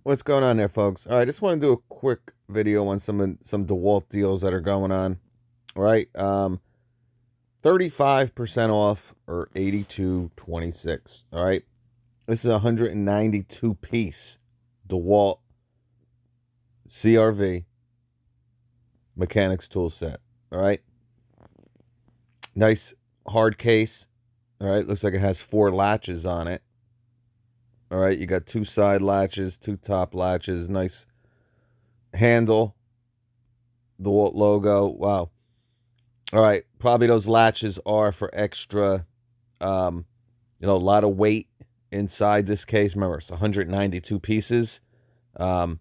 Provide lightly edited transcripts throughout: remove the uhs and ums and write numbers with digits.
What's going on there, folks? All right, just want to do a quick video on some Dewalt deals that are going on. All right, 35% off or 82.26. All right, this is a 192 piece Dewalt CRV mechanics tool set. All right, nice hard case. All right, looks like it has 4 latches on it. All right, you got 2 side latches, 2 top latches, nice handle, Dewalt logo. Wow. All right, probably those latches are for extra, a lot of weight inside this case. Remember, it's 192 pieces. Um,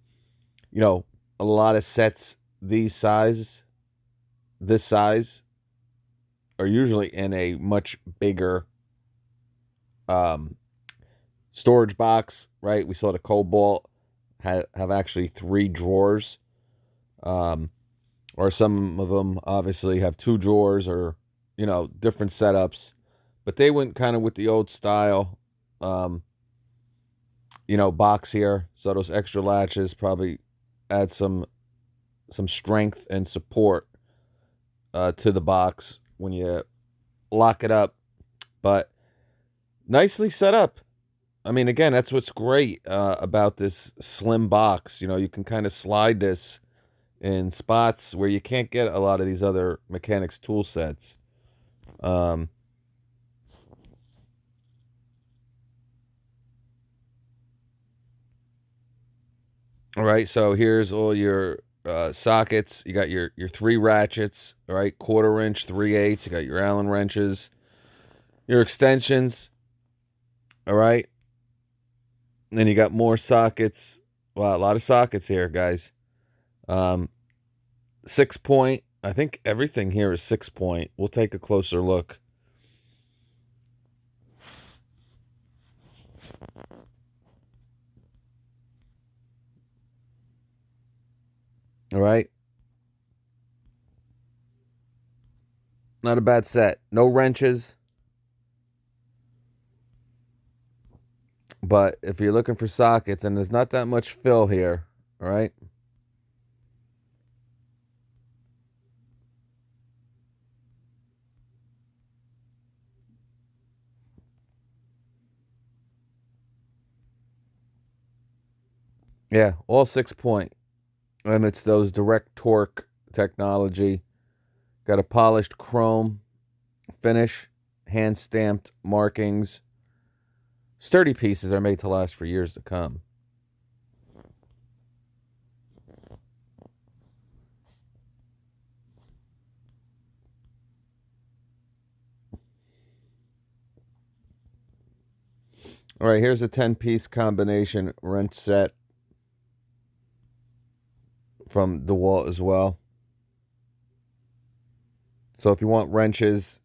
a lot of sets this size, are usually in a much bigger um, storage box, right? We saw the Cobalt have actually 3 drawers. Or some of them obviously have 2 drawers or, different setups. But they went kind of with the old style, box here. So those extra latches probably add some strength and support to the box when you lock it up. But nicely set up. I mean, again, that's what's great about this slim box. You can kind of slide this in spots where you can't get a lot of these other mechanics tool sets. All right, so here's all your sockets. You got your 3 ratchets, all right, 1/4 inch, 3/8. You got your Allen wrenches, your extensions, all right. And then you got more sockets. Wow, a lot of sockets here, guys. 6-point. I think everything here is 6-point. We'll take a closer look. All right. Not a bad set. No wrenches. But if you're looking for sockets, and there's not that much fill here, all right? Yeah, all 6-point. And it's those direct torque technology. Got a polished chrome finish, hand stamped markings. Sturdy pieces are made to last for years to come. All right, here's a 10-piece combination wrench set from Dewalt as well. So if you want wrenches,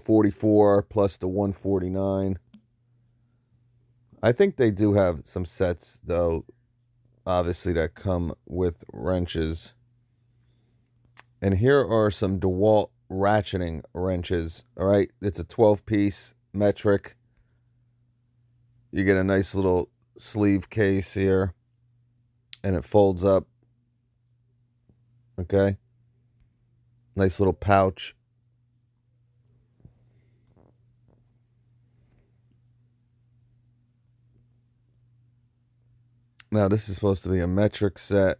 44 plus the 149. I think they do have some sets, though, obviously, that come with wrenches. And here are some Dewalt ratcheting wrenches. All right, it's a 12-piece metric. You get a nice little sleeve case here, and it folds up. Okay, nice little pouch. Now, this is supposed to be a metric set.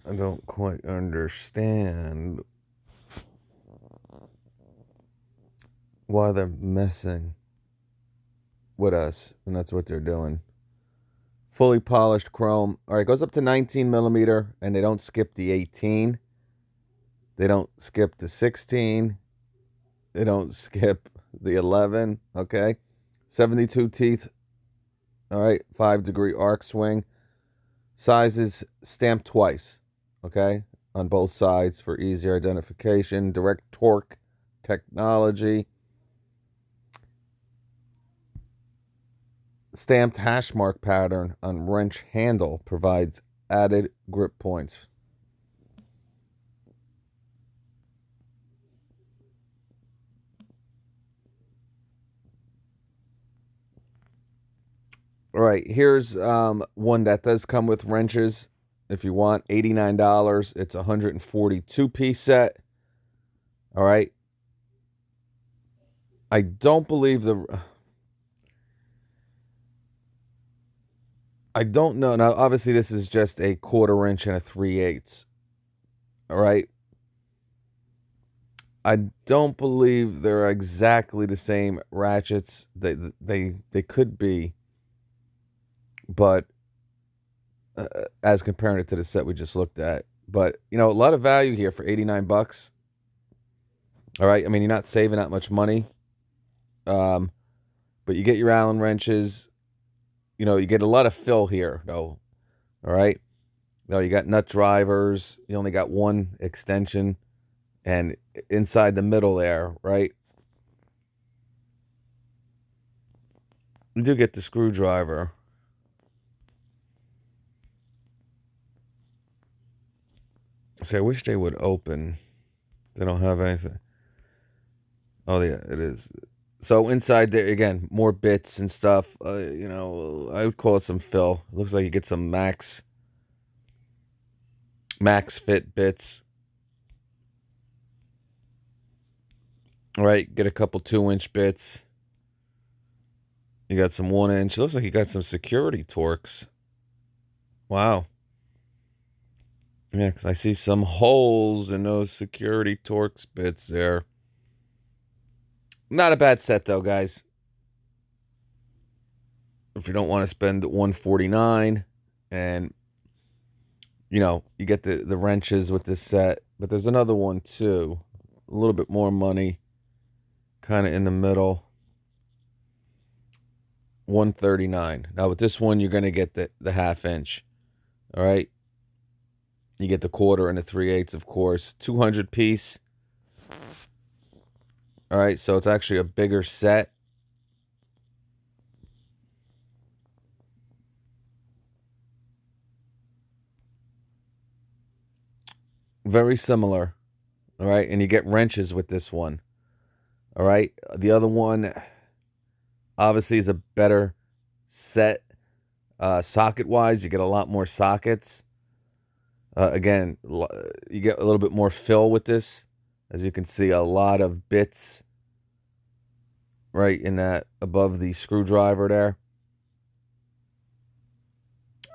I don't quite understand why they're messing with us, and that's what they're doing. Fully polished chrome. All right, it goes up to 19 millimeter, and they don't skip the 18. They don't skip the 16. They don't skip the 11. Okay, 72 teeth. All right, 5-degree arc swing. Sizes stamped twice. Okay, on both sides for easier identification. Direct torque technology. Stamped hash mark pattern on wrench handle provides added grip points. All right, here's one that does come with wrenches. If you want, $89. It's a 142 piece set. All right. I don't believe I don't know. Now, obviously, this is just a 1/4 inch and a 3/8. All right. I don't believe they're exactly the same ratchets. They could be, but as comparing it to the set we just looked at. But a lot of value here for 89 bucks. All right. I mean, you're not saving that much money. But you get your Allen wrenches. You get a lot of fill here, though. All right. You got nut drivers. You only got one extension, and inside the middle there, right? You do get the screwdriver. See, I wish they would open. They don't have anything. Oh yeah, it is. So inside there again, more bits and stuff. I would call it some fill. It looks like you get some max fit bits. All right, get a couple 2-inch bits. You got some 1-inch. It looks like you got some security Torx. Wow. Yeah, 'cause I see some holes in those security Torx bits there. Not a bad set though, guys. If you don't want to spend $149, and you get the wrenches with this set, but there's another one too, a little bit more money, kind of in the middle. $139. Now with this one, you're gonna get the 1/2 inch. All right. You get the 1/4 and the 3/8, of course. 200 piece. All right, so it's actually a bigger set. Very similar. All right, and you get wrenches with this one. All right, the other one obviously is a better set. Socket wise, you get a lot more sockets. Again, you get a little bit more fill with this. As you can see, a lot of bits right in that above the screwdriver there.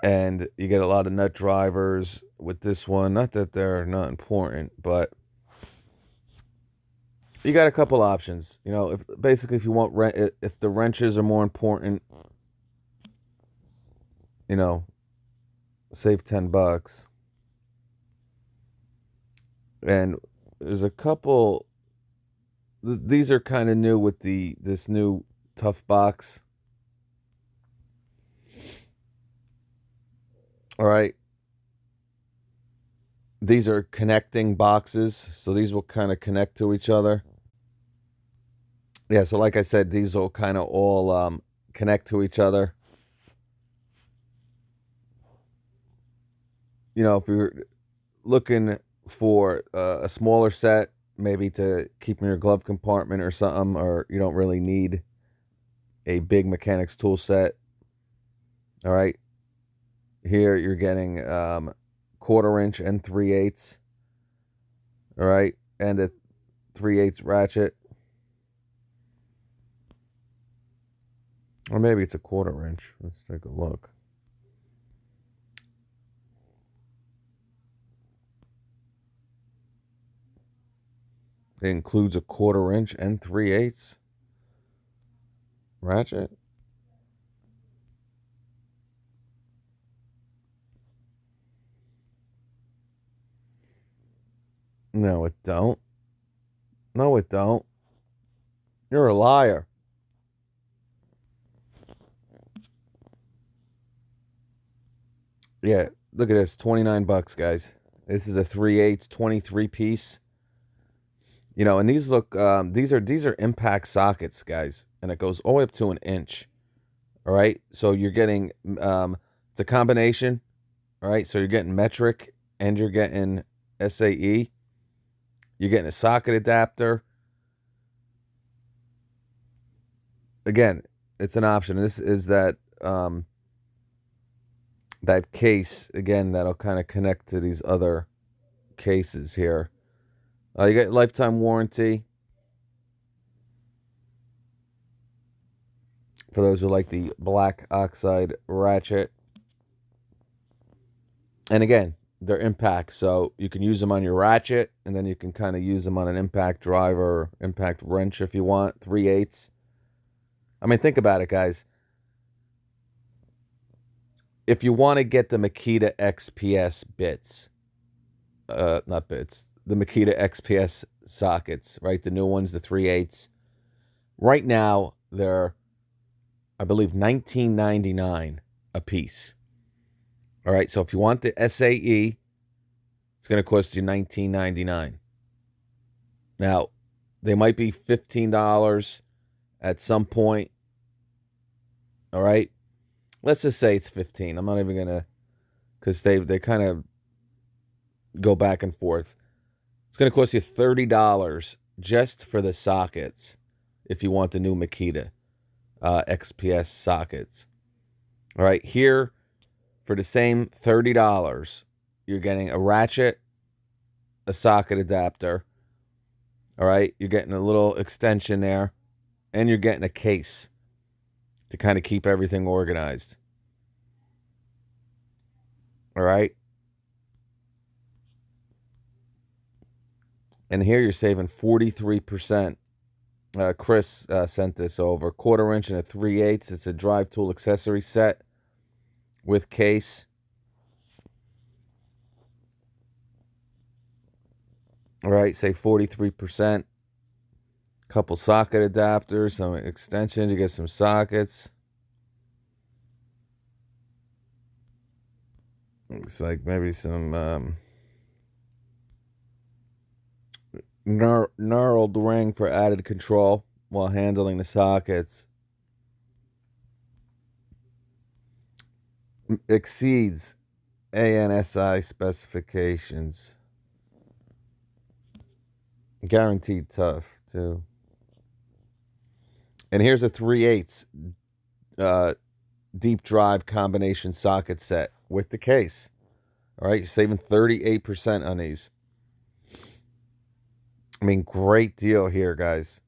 And you get a lot of nut drivers with this one. Not that they're not important, but you got a couple options. If you want if the wrenches are more important, save $10. And there's a couple. These are kind of new with this new tough box. All right. These are connecting boxes, so these will kind of connect to each other. Yeah, so like I said, these will kind of all connect to each other. If you're looking for a smaller set, maybe to keep in your glove compartment or something, or you don't really need a big mechanics tool set. All right. Here you're getting 1/4 inch and 3/8. All right. And a 3/8 ratchet. Or maybe it's a 1/4 inch. Let's take a look. It includes a 1/4 inch and 3/8 ratchet. No, it don't. No, it don't. You're a liar. Yeah, look at this. 29 bucks, guys. This is a 3/8 23 piece. And these look these are impact sockets, guys, and it goes all the way up to 1 inch. All right? So you're getting it's a combination. All right? So you're getting metric and you're getting SAE. You're getting a socket adapter. Again, it's an option. This is that that case, again, that'll kind of connect to these other cases here. You get lifetime warranty. For those who like the black oxide ratchet. And again, they're impact, so you can use them on your ratchet, and then you can kind of use them on an impact driver, impact wrench if you want, 3/8. I mean, think about it, guys. If you want to get the Makita XPS bits, not bits, the Makita XPS sockets, right? The new ones, the 3/8. Right now, they're, I believe, $19.99 a piece. All right, so if you want the SAE, it's going to cost you $19.99. Now, they might be $15 at some point. All right, let's just say it's 15. I'm not even gonna, because they kind of go back and forth. It's going to cost you $30 just for the sockets if you want the new Makita XPS sockets. All right, here for the same $30, you're getting a ratchet, a socket adapter. All right, you're getting a little extension there, and you're getting a case to kind of keep everything organized. All right. And here you're saving 43%. Chris sent this over. 1/4 inch and a 3/8. It's a drive tool accessory set with case. All right, say 43%. Couple socket adapters, some extensions. You get some sockets. Looks like maybe some knurled ring for added control while handling the sockets. Exceeds ANSI specifications. Guaranteed tough, too. And here's a 3/8 deep drive combination socket set with the case. All right, you're saving 38% on these. I mean, great deal here, guys.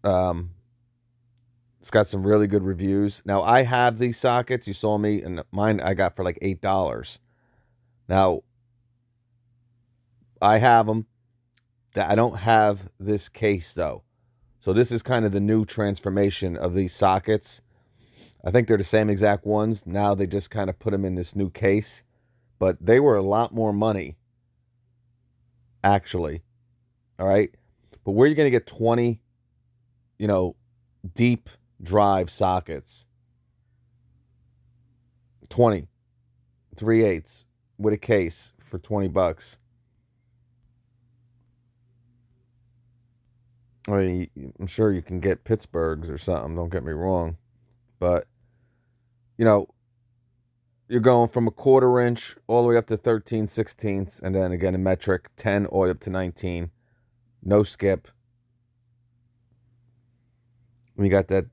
It's got some really good reviews. Now, I have these sockets. You saw me, and mine I got for like $8. Now, I have them. I don't have this case, though. So this is kind of the new transformation of these sockets. I think they're the same exact ones. Now they just kind of put them in this new case. But they were a lot more money, actually. All right? But where are you going to get 20, deep drive sockets? 20. 3/8 with a case for $20. I mean, I'm sure you can get Pittsburghs or something, don't get me wrong. But, you're going from a 1/4 inch all the way up to 13/16, and then again a metric 10 all the way up to 19. No skip. We got that,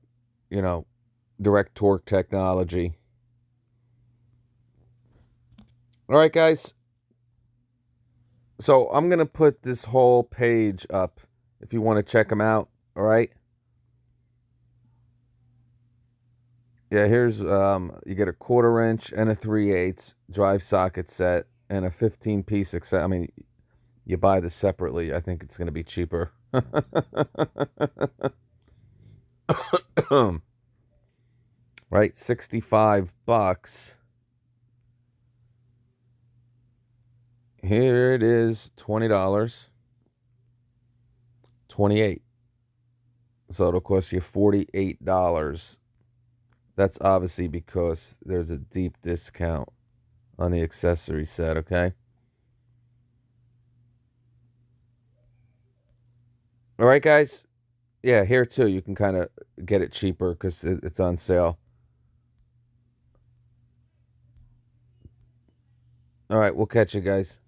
direct torque technology. All right, guys. So I'm going to put this whole page up if you want to check them out. All right. Yeah, here's you get a 1/4 inch and a 3/8 drive socket set and a 15-piece I mean, you buy this separately. I think it's going to be cheaper. Right, $65. Here it is, $20. 28. So it'll cost you $48. That's obviously because there's a deep discount on the accessory set, okay? All right, guys. Yeah, here too, you can kind of get it cheaper because it's on sale. All right, we'll catch you guys.